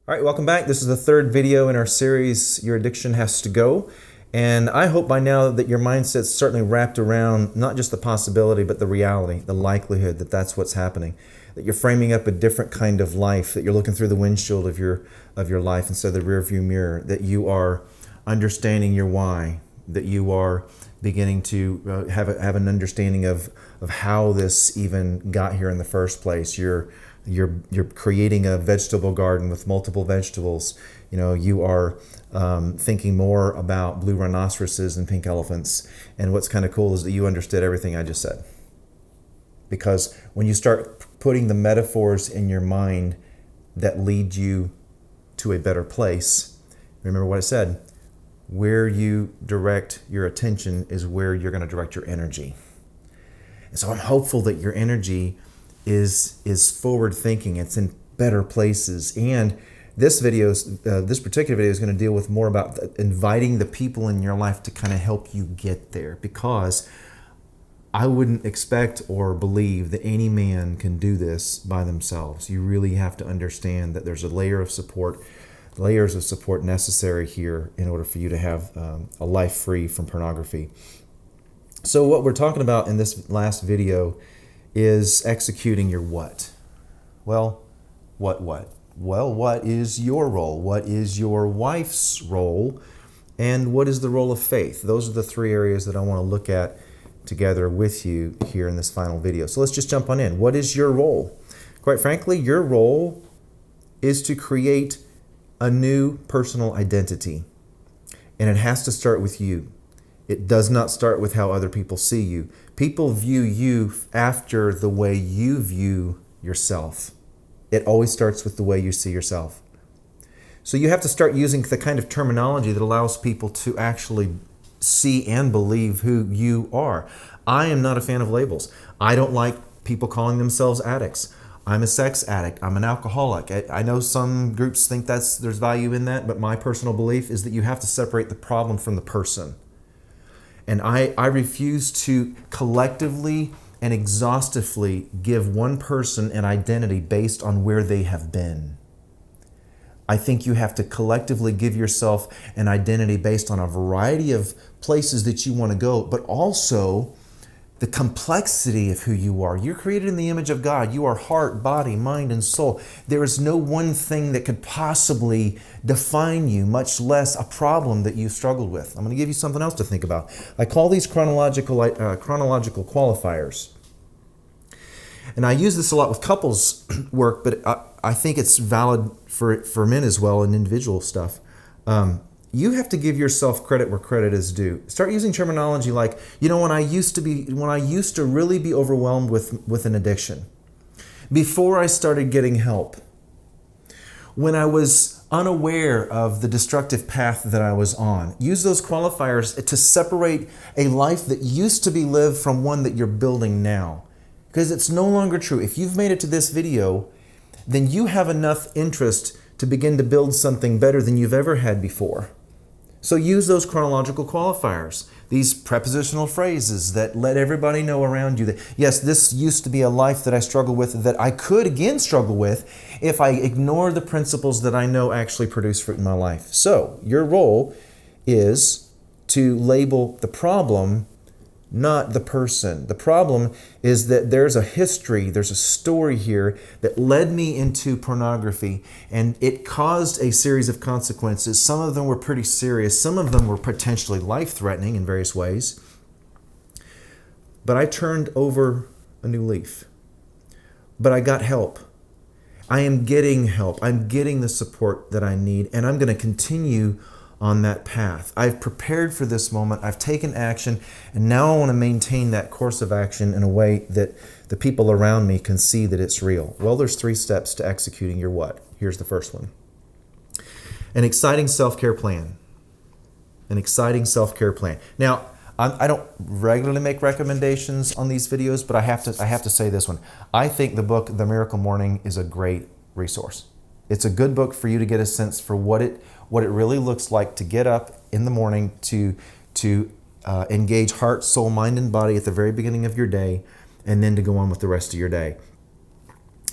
All right, welcome back. This is the third video in our series, Your Addiction Has to Go. And I hope by now that your mindset's certainly wrapped around not just the possibility, but the reality, the likelihood that that's what's happening. That you're framing up a different kind of life, that you're looking through the windshield of your life instead of the rearview mirror, that you are understanding your why, that you are beginning to have an understanding of how this even got here in the first place. You're creating a vegetable garden with multiple vegetables. You know, you are thinking more about blue rhinoceroses and pink elephants. And what's kind of cool is that you understood everything I just said. Because when you start putting the metaphors in your mind that lead you to a better place, remember what I said, where you direct your attention is where you're going to direct your energy. And so I'm hopeful that your energy is forward thinking. It's in better places. And this particular video is going to deal with more about inviting the people in your life to kind of help you get there, because I wouldn't expect or believe that any man can do this by themselves. You really have to understand that there's layers of support necessary here in order for you to have a life free from pornography. So what we're talking about in this last video is executing your what. Well, what? Well, what is your role? What is your wife's role? And what is the role of faith? Those are the three areas that I want to look at together with you here in this final video. So let's just jump on in. What is your role? Quite frankly, your role is to create a new personal identity. And it has to start with you. It does not start with how other people see you. People view you after the way you view yourself. It always starts with the way you see yourself. So you have to start using the kind of terminology that allows people to actually see and believe who you are. I am not a fan of labels. I don't like people calling themselves addicts. I'm a sex addict. I'm an alcoholic. I know some groups think there's value in that, but my personal belief is that you have to separate the problem from the person. And I refuse to collectively and exhaustively give one person an identity based on where they have been. I think you have to collectively give yourself an identity based on a variety of places that you want to go, but also the complexity of who you are. You're created in the image of God. You are heart, body, mind, and soul. There is no one thing that could possibly define you, much less a problem that you struggled with. I'm going to give you something else to think about. I call these chronological qualifiers. And I use this a lot with couples work, but I think it's valid for men as well in individual stuff. You have to give yourself credit where credit is due. Start using terminology like, when I used to really be overwhelmed with an addiction, before I started getting help, when I was unaware of the destructive path that I was on. Use those qualifiers to separate a life that used to be lived from one that you're building now. Because it's no longer true. If you've made it to this video, then you have enough interest to begin to build something better than you've ever had before. So use those chronological qualifiers, these prepositional phrases that let everybody know around you that, yes, this used to be a life that I struggled with, that I could again struggle with if I ignore the principles that I know actually produce fruit in my life. So your role is to label the problem, not the person. The problem is that there's a history, there's a story here that led me into pornography, and it caused a series of consequences. Some of them were pretty serious. Some of them were potentially life-threatening in various ways. But I turned over a new leaf. But I got help. I am getting help. I'm getting the support that I need, and I'm going to continue on that path. I've prepared for this moment. I've taken action, and now I want to maintain that course of action in a way that the people around me can see that it's real. Well, there's 3 steps to executing your what. Here's the first one. An exciting self-care plan. An exciting self-care plan. Now, I don't regularly make recommendations on these videos, but I have to say this one. I think the book, The Miracle Morning, is a great resource. It's a good book for you to get a sense for what it really looks like to get up in the morning to engage heart, soul, mind, and body at the very beginning of your day, and then to go on with the rest of your day.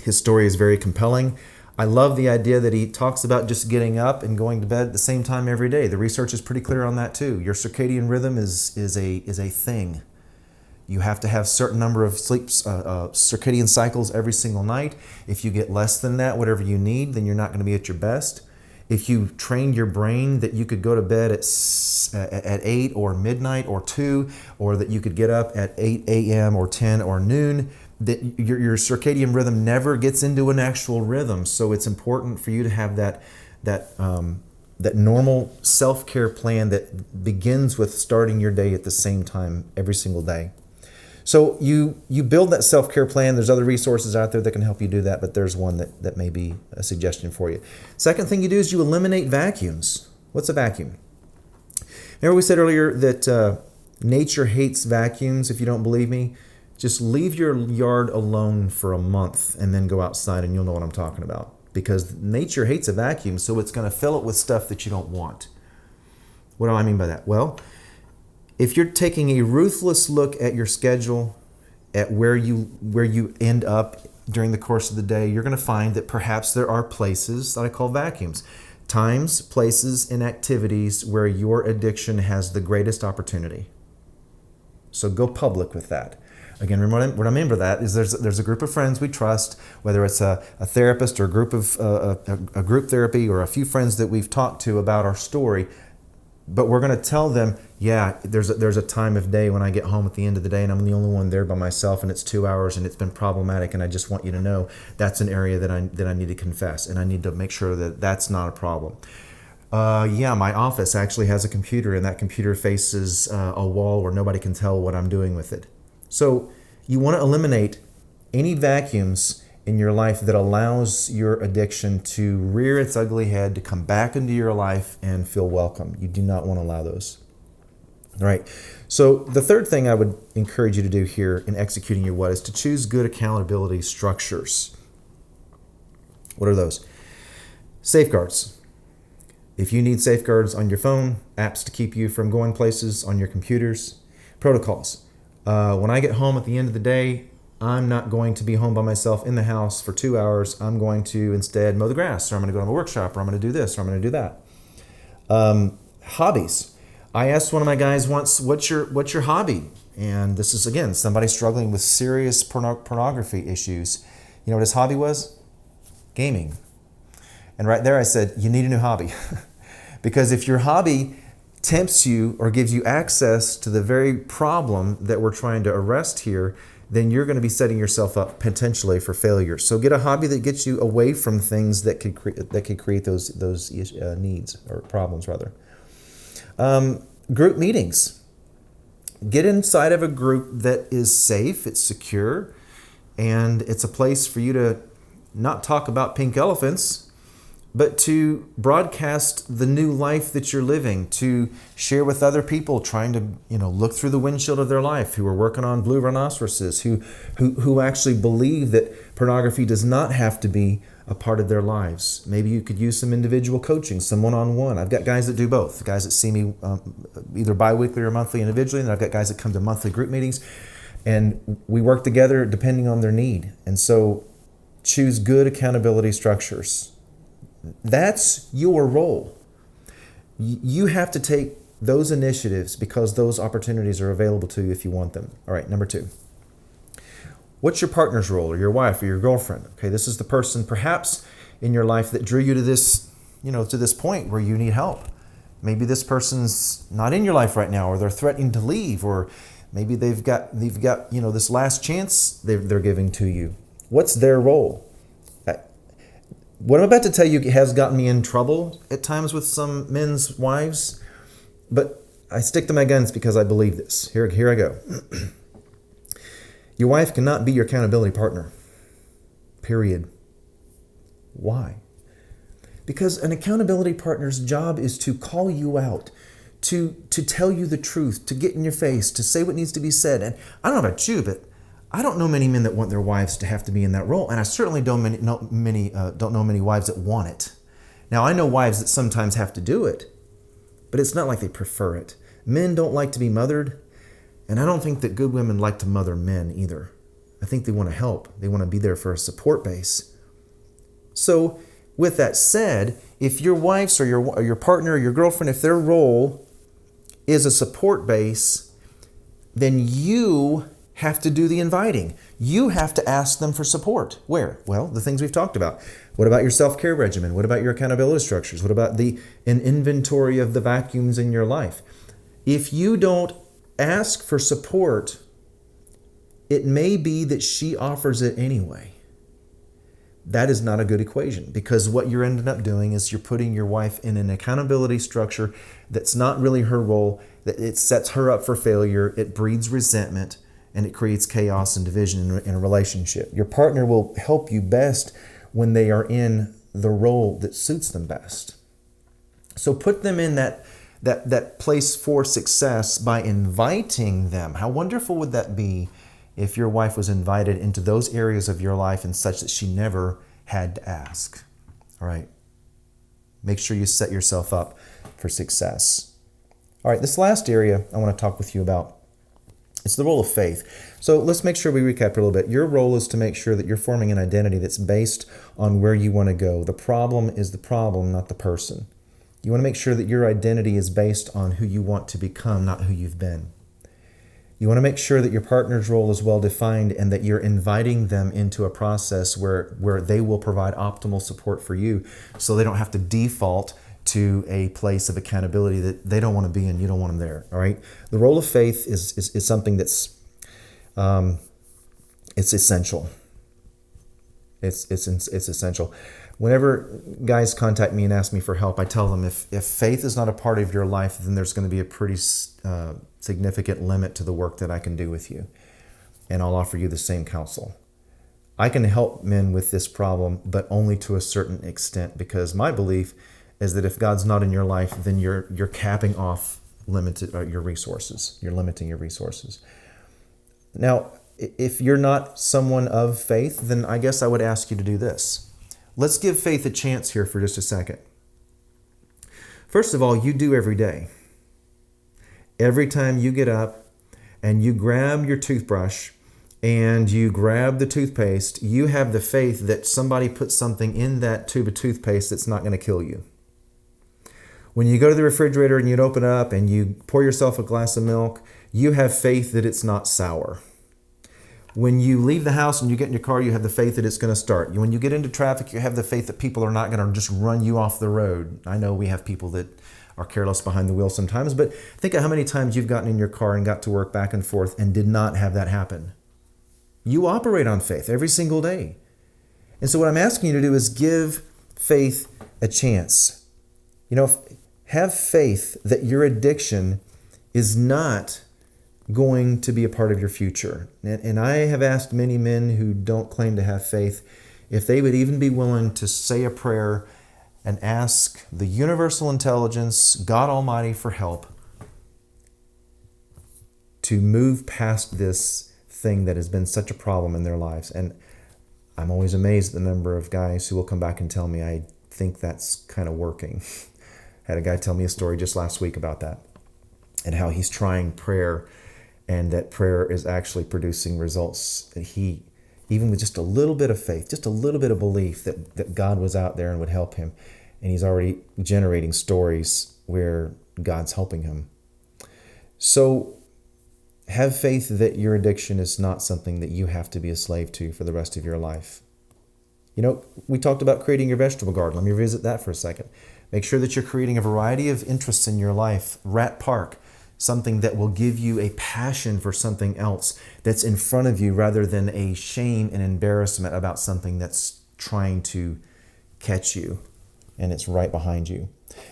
His story is very compelling. I love the idea that he talks about just getting up and going to bed at the same time every day. The research is pretty clear on that too. Your circadian rhythm is a thing. You have to have a certain number of circadian cycles every single night. If you get less than that, whatever you need, then you're not going to be at your best. If you trained your brain that you could go to bed at 8 or midnight or 2, or that you could get up at 8 a.m. or 10 or noon, that your circadian rhythm never gets into an actual rhythm. So it's important for you to have that normal self-care plan that begins with starting your day at the same time every single day. So you build that self-care plan. There's other resources out there that can help you do that, but there's one that may be a suggestion for you. Second thing you do is you eliminate vacuums. What's a vacuum? Remember we said earlier that nature hates vacuums. If you don't believe me, just leave your yard alone for a month and then go outside and you'll know what I'm talking about. Because nature hates a vacuum, so it's going to fill it with stuff that you don't want. What do I mean by that? Well, if you're taking a ruthless look at your schedule, at where you end up during the course of the day, you're going to find that perhaps there are places that I call vacuums. Times, places, and activities where your addiction has the greatest opportunity. So go public with that. Again, what I mean by that is there's a group of friends we trust, whether it's a therapist or a group of a group therapy or a few friends that we've talked to about our story. But we're going to tell them, yeah, there's a time of day when I get home at the end of the day and I'm the only one there by myself and it's 2 hours and it's been problematic, and I just want you to know that's an area that I need to confess, and I need to make sure that that's not a problem. Yeah, my office actually has a computer, and that computer faces a wall where nobody can tell what I'm doing with it. So you want to eliminate any vacuums in your life that allows your addiction to rear its ugly head, to come back into your life and feel welcome. You do not want to allow those. All right. So the third thing I would encourage you to do here in executing your what is to choose good accountability structures. What are those? Safeguards. If you need safeguards on your phone, apps to keep you from going places on your computers, protocols. When I get home at the end of the day, I'm not going to be home by myself in the house for 2 hours. I'm going to instead mow the grass, or I'm going to go to a workshop, or I'm going to do this, or I'm going to do that. Hobbies. I asked one of my guys once, what's your hobby? And this is, again, somebody struggling with serious pornography issues. You know what his hobby was? Gaming. And right there I said, you need a new hobby. Because if your hobby tempts you or gives you access to the very problem that we're trying to arrest here, then you're going to be setting yourself up potentially for failure. So get a hobby that gets you away from things that could create those needs or problems rather. Group meetings. Get inside of a group that is safe, it's secure, and it's a place for you to not talk about pink elephants, but to broadcast the new life that you're living, to share with other people trying to, look through the windshield of their life, who are working on blue rhinoceroses, who actually believe that pornography does not have to be a part of their lives. Maybe you could use some individual coaching, some one-on-one. I've got guys that do both, guys that see me either bi-weekly or monthly individually, and I've got guys that come to monthly group meetings, and we work together depending on their need. And so choose good accountability structures. That's your role. You have to take those initiatives because those opportunities are available to you if you want them. All right, number 2. What's your partner's role, or your wife or your girlfriend? Okay, this is the person perhaps in your life that drew you to this, to this point where you need help. Maybe this person's not in your life right now, or they're threatening to leave, or maybe they've got this last chance they're giving to you. What's their role? What I'm about to tell you has gotten me in trouble at times with some men's wives, but I stick to my guns because I believe this. Here I go. Your wife cannot be your accountability partner. Period. Why? Because an accountability partner's job is to call you out, to tell you the truth, to get in your face, to say what needs to be said. And I don't know about you, but I don't know many men that want their wives to have to be in that role, and I certainly don't know many wives that want it. Now, I know wives that sometimes have to do it, but it's not like they prefer it. Men don't like to be mothered, and I don't think that good women like to mother men either. I think they want to help. They want to be there for a support base. So With that said, if your wife's or your partner or your girlfriend, if their role is a support base, then you have to do the inviting. You have to ask them for support. Where? Well, the things we've talked about. What about your self-care regimen? What about your accountability structures? What about an inventory of the vacuums in your life? If you don't ask for support, it may be that she offers it anyway. That is not a good equation, because what you're ending up doing is you're putting your wife in an accountability structure that's not really her role, that it sets her up for failure, it breeds resentment, and it creates chaos and division in a relationship. Your partner will help you best when they are in the role that suits them best. So put them in that place for success by inviting them. How wonderful would that be if your wife was invited into those areas of your life in such that she never had to ask? All right. Make sure you set yourself up for success. All right, this last area I want to talk with you about, it's the role of faith. So let's make sure we recap a little bit. Your role is to make sure that you're forming an identity that's based on where you want to go. The problem is the problem, not the person. You want to make sure that your identity is based on who you want to become, not who you've been. You want to make sure that your partner's role is well defined and that you're inviting them into a process where they will provide optimal support for you, so they don't have to default to a place of accountability that they don't want to be in. You don't want them there. All right. The role of faith is something that's it's essential. It's essential. Whenever guys contact me and ask me for help, I tell them if faith is not a part of your life, then there's going to be a pretty significant limit to the work that I can do with you. And I'll offer you the same counsel. I can help men with this problem, but only to a certain extent, because my belief is that if God's not in your life, then you're capping off your resources. You're limiting your resources. Now, if you're not someone of faith, then I guess I would ask you to do this. Let's give faith a chance here for just a second. First of all, you do every day. Every time you get up and you grab your toothbrush and you grab the toothpaste, you have the faith that somebody put something in that tube of toothpaste that's not going to kill you. When you go to the refrigerator and you open it up and you pour yourself a glass of milk, you have faith that it's not sour. When you leave the house and you get in your car, you have the faith that it's going to start. When you get into traffic, you have the faith that people are not going to just run you off the road. I know we have people that are careless behind the wheel sometimes, but think of how many times you've gotten in your car and got to work back and forth and did not have that happen. You operate on faith every single day. And so what I'm asking you to do is give faith a chance. Have faith that your addiction is not going to be a part of your future. And I have asked many men who don't claim to have faith if they would even be willing to say a prayer and ask the universal intelligence, God Almighty, for help to move past this thing that has been such a problem in their lives. And I'm always amazed at the number of guys who will come back and tell me, I think that's kind of working. I had a guy tell me a story just last week about that and how he's trying prayer and that prayer is actually producing results. That he, even with just a little bit of faith, just a little bit of belief that God was out there and would help him, and he's already generating stories where God's helping him. So have faith that your addiction is not something that you have to be a slave to for the rest of your life. We talked about creating your vegetable garden. Let me revisit that for a second. Make sure that you're creating a variety of interests in your life. Rat Park, something that will give you a passion for something else that's in front of you rather than a shame and embarrassment about something that's trying to catch you and it's right behind you.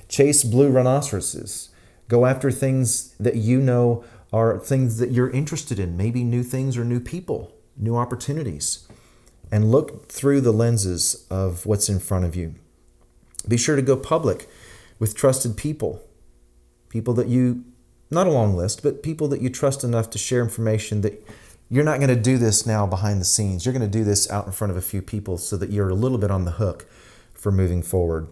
Chase blue rhinoceroses. Go after things that you know are things that you're interested in, maybe new things or new people, new opportunities. And look through the lenses of what's in front of you. Be sure to go public with trusted people that you, not a long list, but people that you trust enough to share information that you're not going to do this now behind the scenes. You're going to do this out in front of a few people so that you're a little bit on the hook for moving forward.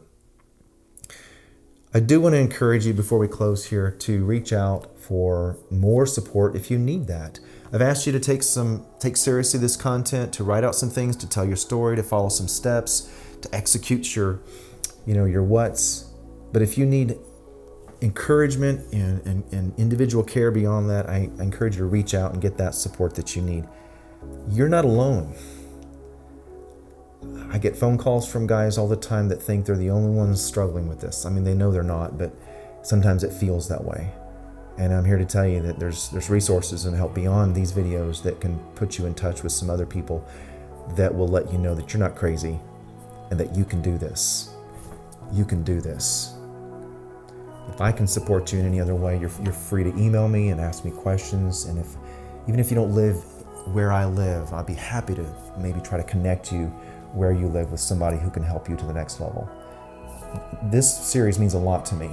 I do want to encourage you before we close here to reach out for more support if you need that. I've asked you to take seriously this content, to write out some things, to tell your story, to follow some steps, to execute your what's. But if you need encouragement and individual care beyond that, I encourage you to reach out and get that support that you need. You're not alone. I get phone calls from guys all the time that think they're the only ones struggling with this. I mean, they know they're not, but sometimes it feels that way. And I'm here to tell you that there's resources and help beyond these videos that can put you in touch with some other people that will let you know that you're not crazy and that you can do this. You can do this. If I can support you in any other way, you're free to email me and ask me questions. And even if you don't live where I live, I'll be happy to maybe try to connect you where you live with somebody who can help you to the next level. This series means a lot to me,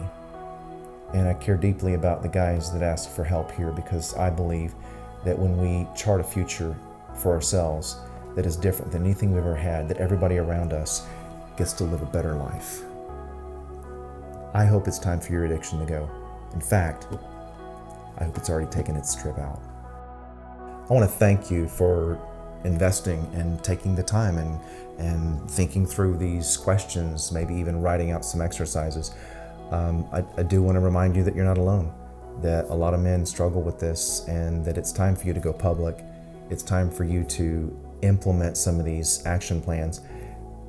and I care deeply about the guys that ask for help here, because I believe that when we chart a future for ourselves that is different than anything we've ever had, that everybody around us gets to live a better life. I hope it's time for your addiction to go. In fact, I hope it's already taken its trip out. I want to thank you for investing and taking the time and thinking through these questions, maybe even writing out some exercises. I do want to remind you that you're not alone, that a lot of men struggle with this, and that it's time for you to go public. It's time for you to implement some of these action plans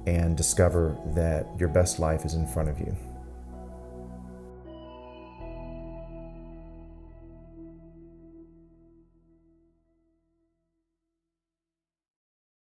and discover that your best life is in front of you.